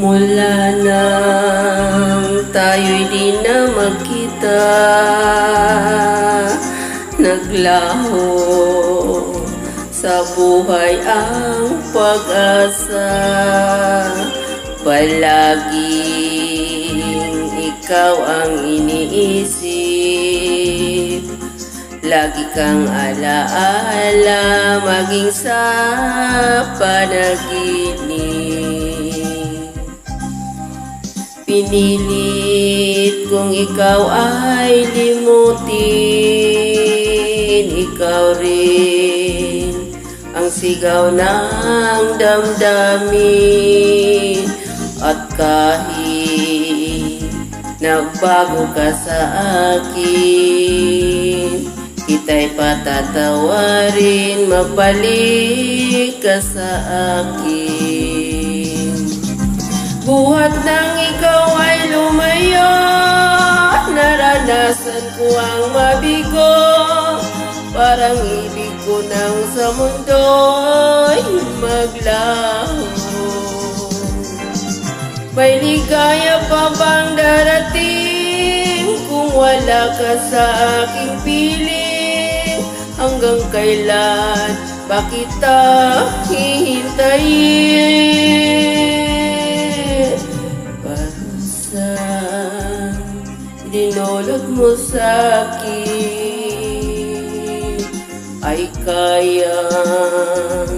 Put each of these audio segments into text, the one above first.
Mula nang tayo'y di na magkita, naglaho sa buhay ang pag-asa. Palaging ikaw ang iniisip, lagi kang alaala maging sa panaginip. Pinilit kung ikaw ay limutin, ikaw rin ang sigaw ng damdamin. At kahit nagbago ka sa akin, kita'y patatawarin, magbalik ka sa akin. Buhat nang ikaw ay lumayo, naranasan ko ang mabigo. Parang ibig ko nang sa mundo'y maglaho. May ligaya pa bang darating kung wala ka sa aking piling? Hanggang kailan ba kita hihintayin? Parusa dinulot mo sa'kin ay kayang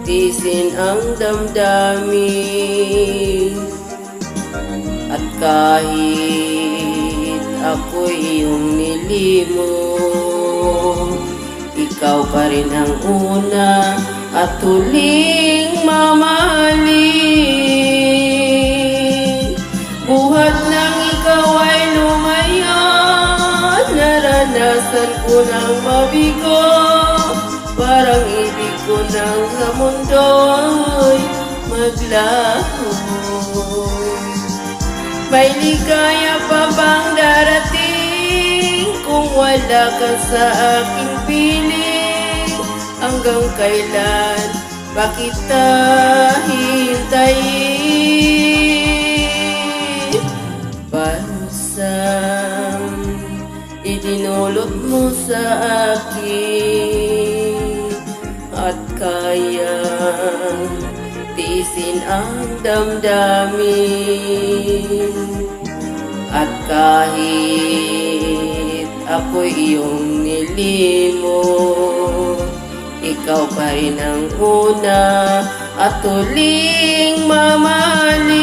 tiisin ang damdamin. At kahit ako'y iyong nilimot, ikaw pa rin ang una at huling mamahalin. Buhat nang ikaw ay lumayo, naranasan ko ng mabigo. Parang ibig ko nang sa mundo'y maglaho. May ligaya pa bang darating kung wala ka sa aking piling? Hanggang kailan ba kita hintayin? Parusang idinulot mo sa akin at kayang tiisin ang damdamin. At kahit ako'y iyong nilimot, ikaw pa rin ang una at huling mamahalin.